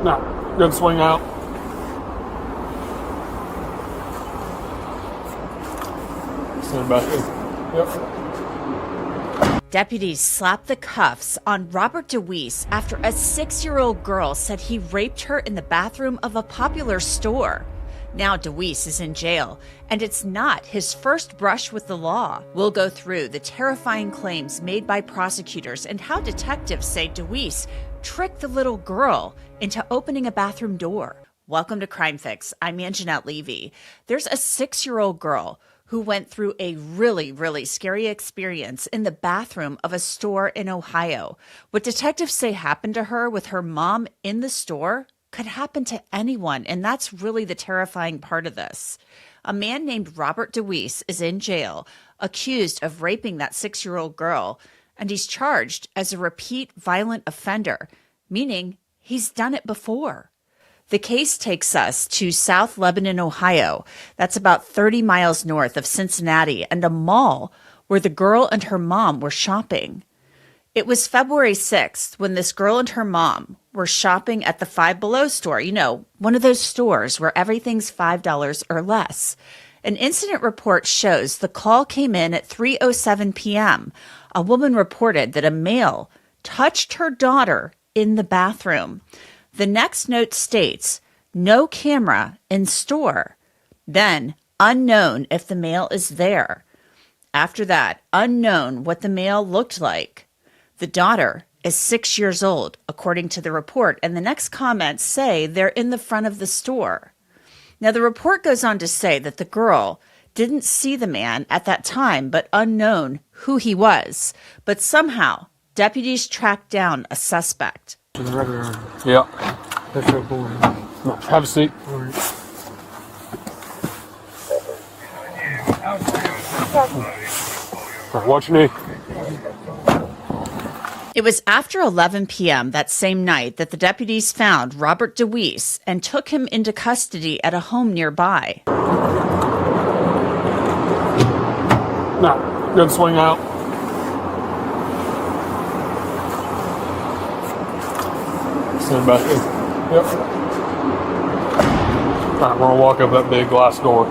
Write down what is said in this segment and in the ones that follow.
No, good swing out. Stand back in. Yep. Deputies slapped the cuffs on Robert DeWeese after a 6-year-old girl said he raped her in the bathroom of a popular store. Now DeWeese is in jail, and it's not his first brush with the law. We'll go through the terrifying claims made by prosecutors and how detectives say DeWeese tricked the little girl into opening a bathroom door. Welcome to Crime Fix. I'm Anjanette Levy. There's a 6-year-old girl who went through a really scary experience in the bathroom of a store in Ohio. What detectives say happened to her with her mom in the store could happen to anyone, and that's really the terrifying part of this. A man named Robert DeWeese is in jail, accused of raping that 6-year-old girl, and he's charged as a repeat violent offender, meaning he's done it before. The case takes us to South Lebanon, Ohio. That's about 30 miles north of Cincinnati, and a mall where the girl and her mom were shopping. It was February 6th when this girl and her mom were shopping at the Five Below store, one of those stores where everything's $5 or less. An incident report shows the call came in at 3:07 p.m. A woman reported that a male touched her daughter in the bathroom. The next note states, no camera in store. Then, unknown if the male is there. After that, unknown what the male looked like. The daughter is 6 years old, according to the report, and the next comments say they're in the front of the store. Now, the report goes on to say that the girl didn't see the man at that time, but unknown who he was. But somehow, deputies tracked down a suspect. Yeah. Have a seat. Watch your knee. It was after 11 p.m. that same night that the deputies found Robert DeWeese and took him into custody at a home nearby. No, good swing out. Stand back in. Yep. All right, we're gonna walk up that big glass door.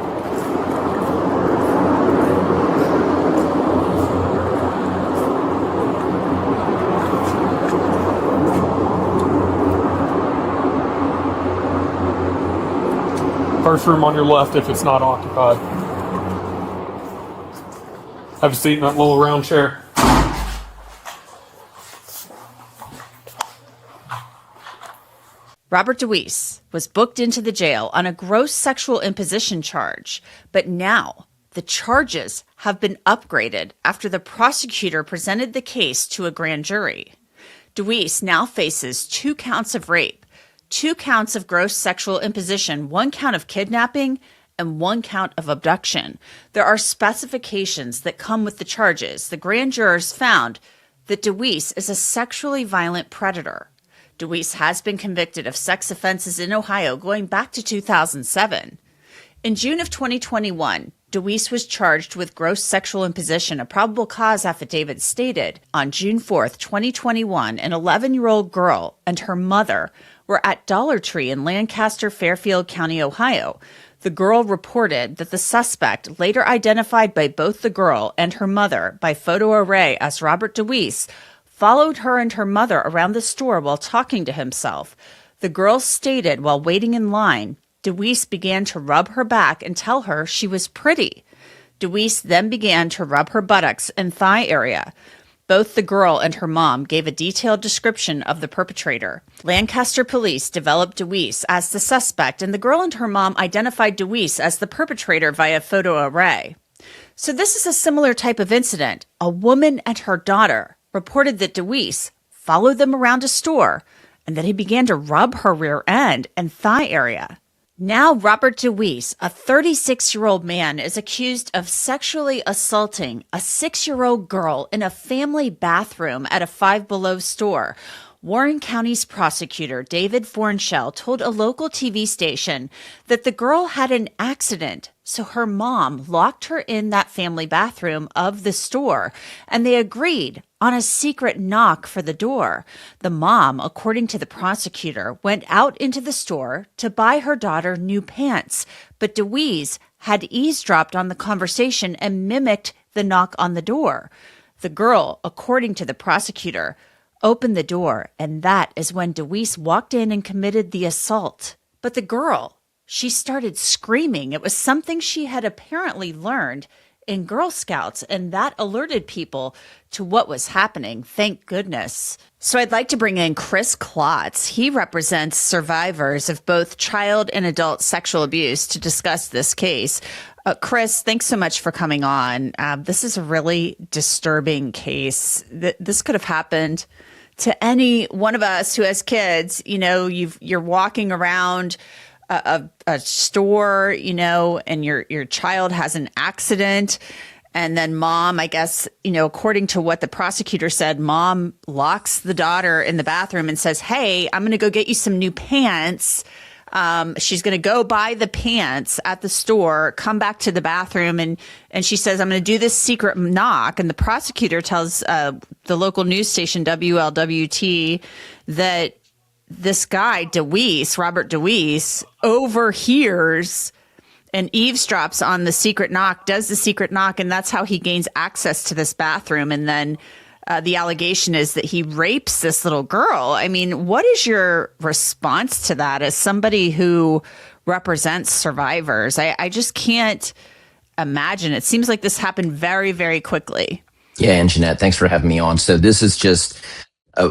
First room on your left if it's not occupied. Have a seat in that little round chair. Robert DeWeese was booked into the jail on a gross sexual imposition charge, but now the charges have been upgraded after the prosecutor presented the case to a grand jury. DeWeese now faces 2 counts of rape, 2 counts of gross sexual imposition, 1 count of kidnapping, and 1 count of abduction. There are specifications that come with the charges. The grand jurors found that DeWeese is a sexually violent predator. DeWeese has been convicted of sex offenses in Ohio going back to 2007. In June of 2021, DeWeese was charged with gross sexual imposition. A probable cause affidavit stated on June 4th, 2021, an 11-year-old girl and her mother were at Dollar Tree in Lancaster, Fairfield County, Ohio. The girl reported that the suspect, later identified by both the girl and her mother by photo array as Robert DeWeese, followed her and her mother around the store while talking to himself. The girl stated while waiting in line, DeWeese began to rub her back and tell her she was pretty. DeWeese then began to rub her buttocks and thigh area. Both the girl and her mom gave a detailed description of the perpetrator. Lancaster police developed DeWeese as the suspect, and the girl and her mom identified DeWeese as the perpetrator via photo array. So this is a similar type of incident. A woman and her daughter reported that DeWeese followed them around a store and that he began to rub her rear end and thigh area. Now Robert DeWeese, a 36-year-old man, is accused of sexually assaulting a 6-year-old girl in a family bathroom at a Five Below store. Warren County's prosecutor, David Fornshell, told a local TV station that the girl had an accident So her mom locked her in that family bathroom of the store, and they agreed on a secret knock for the door. The mom, according to the prosecutor, went out into the store to buy her daughter new pants, but DeWeese had eavesdropped on the conversation and mimicked the knock on the door. The girl, according to the prosecutor, opened the door, and that is when DeWeese walked in and committed the assault. But the girl, she started screaming. It was something she had apparently learned in Girl Scouts, and that alerted people to what was happening. Thank goodness. So I'd like to bring in Chris Klotz. He represents survivors of both child and adult sexual abuse to discuss this case. Chris, thanks so much for coming on. This is a really disturbing case. This could have happened to any one of us who has kids. You know, you're walking around a store, you know, and your child has an accident, and then mom, I guess, you know, according to what the prosecutor said, mom locks the daughter in the bathroom and says, "Hey, I'm going to go get you some new pants." She's going to go buy the pants at the store, come back to the bathroom, and she says, "I'm going to do this secret knock." And the prosecutor tells the local news station WLWT that this guy, DeWeese, Robert DeWeese, overhears and eavesdrops on the secret knock, does the secret knock, and that's how he gains access to this bathroom. And then the allegation is that he rapes this little girl. I mean, what is your response to that as somebody who represents survivors? I just can't imagine. It seems like this happened very, very quickly. Yeah, and Jeanette, thanks for having me on. So this is just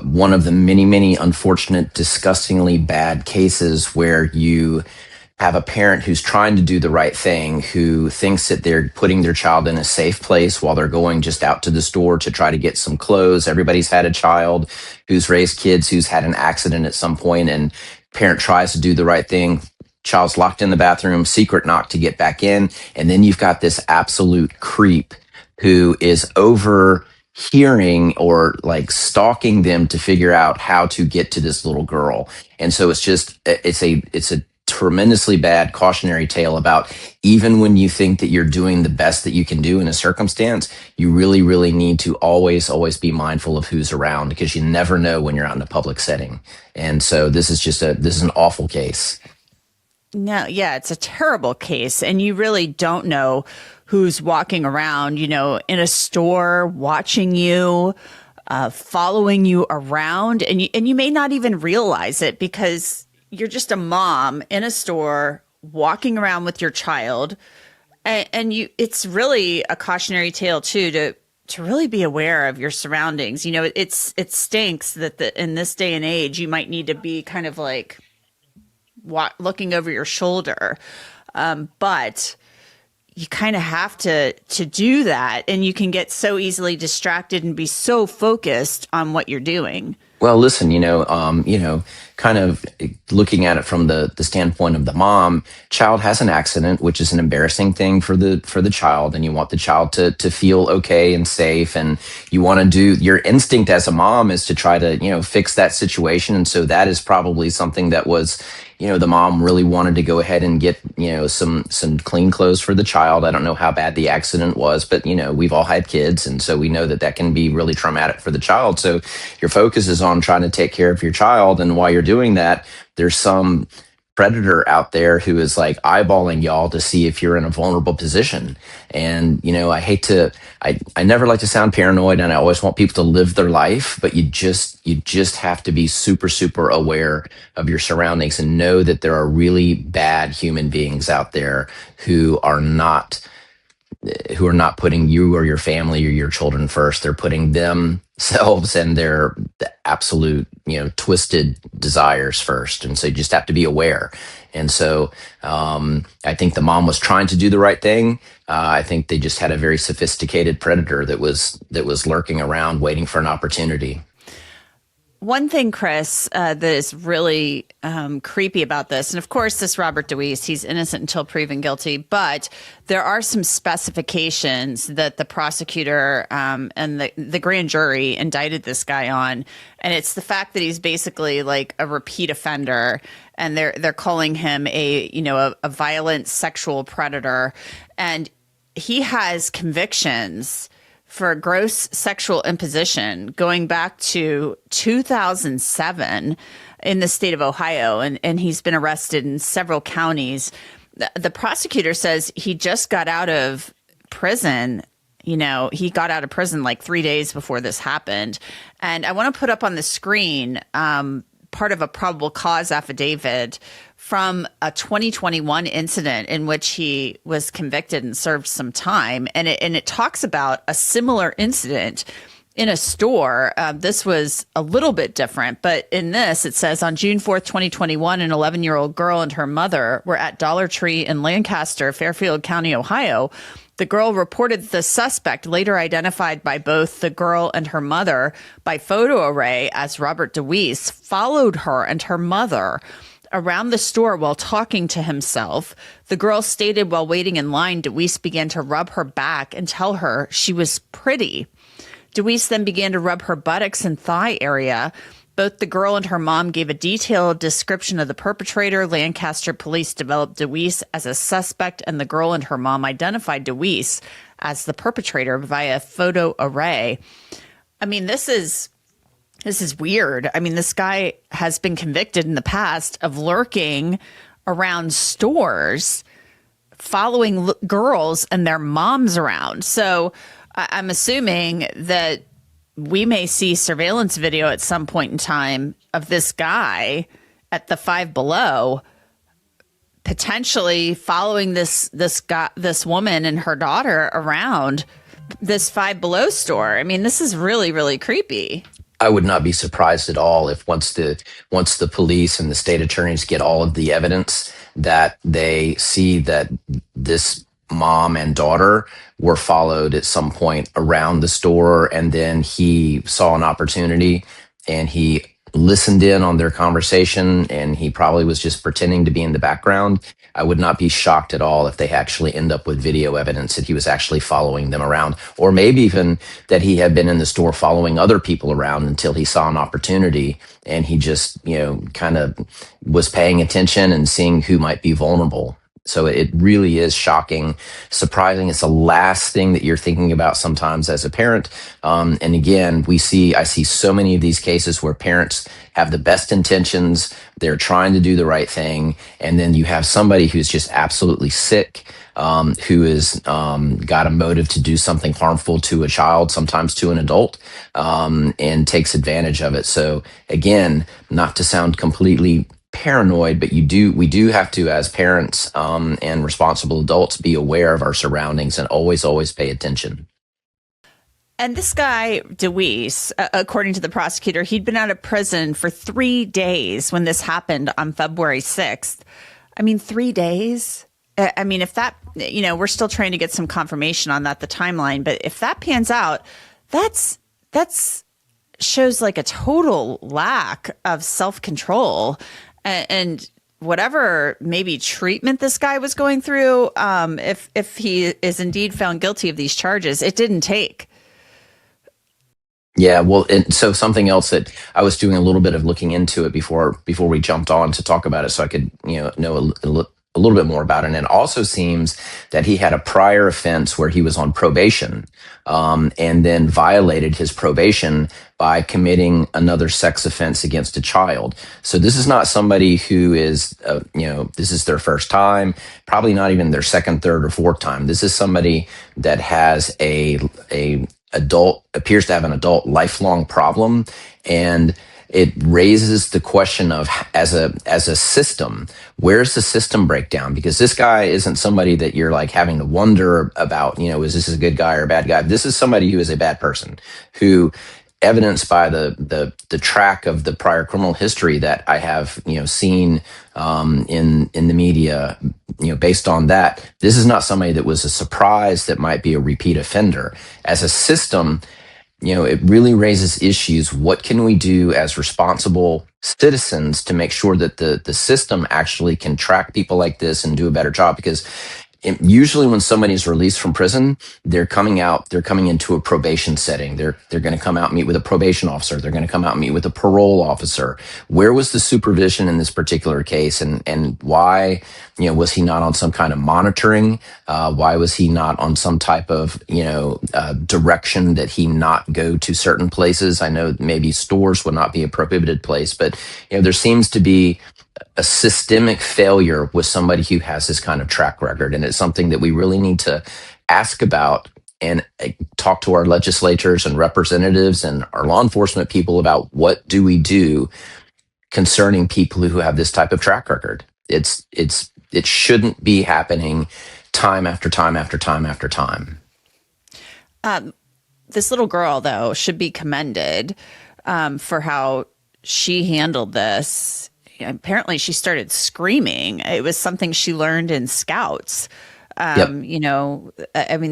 one of the many, many unfortunate, disgustingly bad cases where you have a parent who's trying to do the right thing, who thinks that they're putting their child in a safe place while they're going just out to the store to try to get some clothes. Everybody's had a child who's raised kids who's had an accident at some point, and parent tries to do the right thing. Child's locked in the bathroom, secret knock to get back in. And then you've got this absolute creep who is overhearing or like stalking them to figure out how to get to this little girl. And so it's a tremendously bad cautionary tale about even when you think that you're doing the best that you can do in a circumstance, you really, really need to always be mindful of who's around, because you never know when you're out in a public setting. And so this is an awful case. No, yeah, it's a terrible case. And you really don't know who's walking around, you know, in a store, watching you, following you around. And you may not even realize it because you're just a mom in a store walking around with your child. And it's really a cautionary tale too, to really be aware of your surroundings. You know, it stinks that in this day and age, you might need to be kind of like looking over your shoulder. But you kind of have to do that, and you can get so easily distracted and be so focused on what you're doing. Well, listen, kind of looking at it from the standpoint of the mom, child has an accident, which is an embarrassing thing for the child, and you want the child to feel okay and safe, and you want to do, your instinct as a mom is to try to, fix that situation. And so that is probably something that was, the mom really wanted to go ahead and get, some clean clothes for the child. I don't know how bad the accident was, but, we've all had kids. And so we know that can be really traumatic for the child. So your focus is on trying to take care of your child. And while you're doing that, there's some predator out there who is like eyeballing y'all to see if you're in a vulnerable position. And, I never like to sound paranoid, and I always want people to live their life, but you just have to be super, super aware of your surroundings and know that there are really bad human beings out there who are not putting you or your family or your children first. They're putting themselves and their absolute, twisted desires first. And so you just have to be aware. And so I think the mom was trying to do the right thing. I think they just had a very sophisticated predator that was lurking around waiting for an opportunity. One thing, Chris, that is really creepy about this, and of course, this Robert DeWeese, he's innocent until proven guilty, but there are some specifications that the prosecutor and the grand jury indicted this guy on, and it's the fact that he's basically like a repeat offender, and they're calling him a violent sexual predator, and he has convictions for gross sexual imposition going back to 2007 in the state of Ohio, and he's been arrested in several counties. The prosecutor says he just got out of prison. He got out of prison like 3 days before this happened. And I want to put up on the screen part of a probable cause affidavit from a 2021 incident in which he was convicted and served some time. And it talks about a similar incident in a store. This was a little bit different, but in this, it says on June 4th, 2021, an 11-year-old girl and her mother were at Dollar Tree in Lancaster, Fairfield County, Ohio. The girl reported the suspect, later identified by both the girl and her mother by photo array as Robert DeWeese, followed her and her mother around the store while talking to himself. The girl stated while waiting in line, DeWeese began to rub her back and tell her she was pretty. DeWeese then began to rub her buttocks and thigh area. Both the girl and her mom gave a detailed description of the perpetrator. Lancaster police developed DeWeese as a suspect, and the girl and her mom identified DeWeese as the perpetrator via photo array. I mean, this is weird. I mean, this guy has been convicted in the past of lurking around stores, following girls and their moms around. So I'm assuming that we may see surveillance video at some point in time of this guy at the Five Below, potentially following this woman and her daughter around this Five Below store. I mean, this is really, really creepy. I would not be surprised at all if once the police and the state attorneys get all of the evidence, that they see that this mom and daughter were followed at some point around the store, and then he saw an opportunity and he listened in on their conversation, and he probably was just pretending to be in the background. I would not be shocked at all if they actually end up with video evidence that he was actually following them around, or maybe even that he had been in the store following other people around until he saw an opportunity and he just, kind of was paying attention and seeing who might be vulnerable. So it really is shocking, surprising. It's the last thing that you're thinking about sometimes as a parent. And again, I see so many of these cases where parents have the best intentions. They're trying to do the right thing. And then you have somebody who's just absolutely sick, who is got a motive to do something harmful to a child, sometimes to an adult, and takes advantage of it. So again, not to sound completely paranoid, but we do have to, as parents and responsible adults, be aware of our surroundings and always pay attention. And this guy, DeWeese, according to the prosecutor, he'd been out of prison for 3 days when this happened on February 6th. I mean, 3 days? I mean, if that, we're still trying to get some confirmation on that, the timeline, but if that pans out, that's shows like a total lack of self-control. And whatever maybe treatment this guy was going through, if he is indeed found guilty of these charges, it didn't take. Yeah, well, and so something else that I was doing a little bit of looking into it before we jumped on to talk about it, so I could know a little bit more about it. And it also seems that he had a prior offense where he was on probation, and then violated his probation by committing another sex offense against a child. So this is not somebody who is, this is their first time, probably not even their second, third, or fourth time. This is somebody that has appears to have an adult lifelong problem, and it raises the question of, as a system, where's the system breakdown? Because this guy isn't somebody that you're like having to wonder about, is this a good guy or a bad guy? This is somebody who is a bad person, who, evidenced by the track of the prior criminal history that I have, seen in the media, based on that, this is not somebody that was a surprise that might be a repeat offender. As a system, it really raises issues. What can we do as responsible citizens to make sure that the system actually can track people like this and do a better job? Because usually when somebody's released from prison, they're coming into a probation setting. They're going to come out and meet with a probation officer. They're going to come out and meet with a parole officer. Where was the supervision in this particular case, and why, was he not on some kind of monitoring? Why was he not on some type of, direction that he not go to certain places? I know maybe stores would not be a prohibited place, but, there seems to be a systemic failure with somebody who has this kind of track record. And it's something that we really need to ask about and talk to our legislators and representatives and our law enforcement people about what do we do concerning people who have this type of track record. It shouldn't be happening time after time after time after time. This little girl, though, should be commended for how she handled this. Apparently she started screaming. It was something she learned in Scouts. Yep.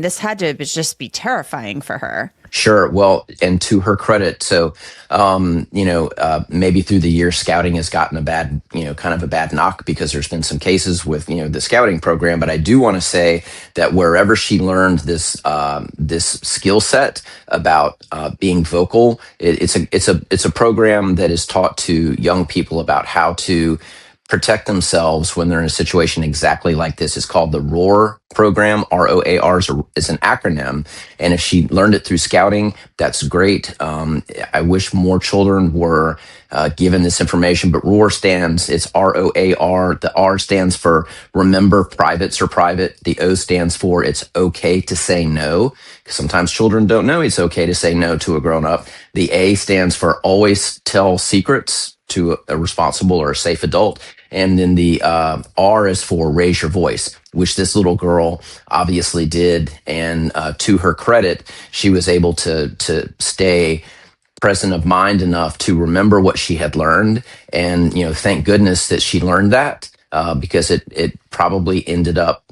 This had to just be terrifying for her. Sure. Well, and to her credit, so, maybe through the years, scouting has gotten a bad, kind of a bad knock because there's been some cases with, the scouting program. But I do want to say that wherever she learned this skill set about being vocal, it's a program that is taught to young people about how to protect themselves when they're in a situation exactly like this. It's called the ROAR program. ROAR is an acronym. And if she learned it through scouting, that's great. I wish more children were given this information, but it's ROAR. The R stands for remember privates are private. The O stands for it's okay to say no, because sometimes children don't know it's okay to say no to a grown up. The A stands for always tell secrets to a responsible or a safe adult. And then the R is for raise your voice, which this little girl obviously did. And to her credit, she was able to stay present of mind enough to remember what she had learned. And, thank goodness that she learned that because it probably ended up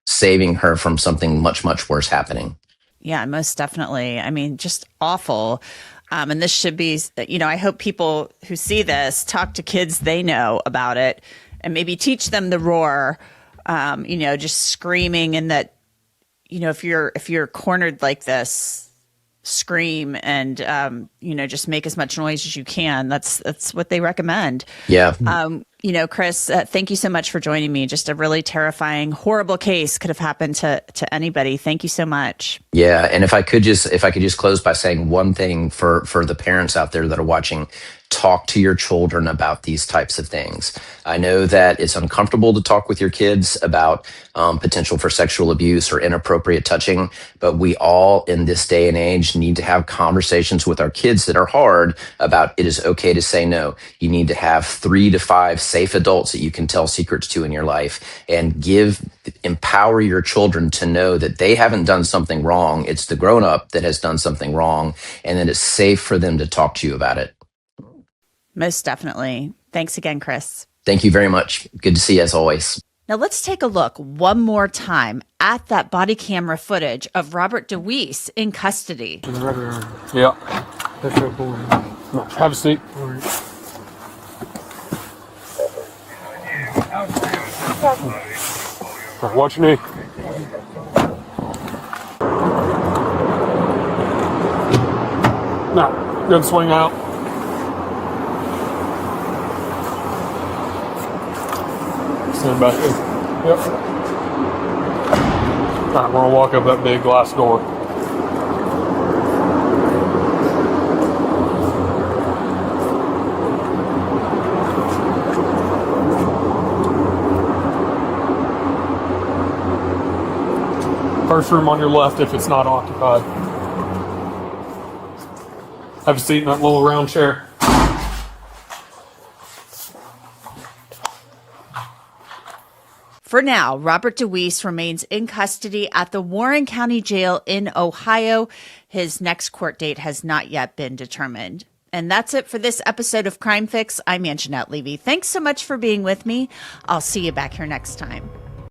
saving her from something much, much worse happening. Yeah, most definitely. Just awful. And this should be, I hope people who see this talk to kids they know about it and maybe teach them the roar, just screaming, and that, if you're cornered like this, scream and, just make as much noise as you can. That's what they recommend. Yeah. Chris, thank you so much for joining me. Just a really terrifying, horrible case could have happened to anybody. Thank you so much. Yeah, and if I could just close by saying one thing for the parents out there that are watching, talk to your children about these types of things. I know that it's uncomfortable to talk with your kids about potential for sexual abuse or inappropriate touching, but we all in this day and age need to have conversations with our kids that are hard about it is okay to say no. You need to have 3 to 5 safe adults that you can tell secrets to in your life, and empower your children to know that they haven't done something wrong. It's the grown up that has done something wrong, and that it's safe for them to talk to you about it. Most definitely. Thanks again, Chris. Thank you very much. Good to see you as always. Now let's take a look one more time at that body camera footage of Robert DeWeese in custody. Yeah. Have a seat. Watch your knee. Now, good swing out. Stand back in. Yep. All right, we're gonna walk up that big glass door. First room on your left if it's not occupied. Have a seat in that little round chair. For now, Robert DeWeese remains in custody at the Warren County Jail in Ohio. His next court date has not yet been determined. And that's it for this episode of Crime Fix. I'm Anjanette Levy. Thanks so much for being with me. I'll see you back here next time.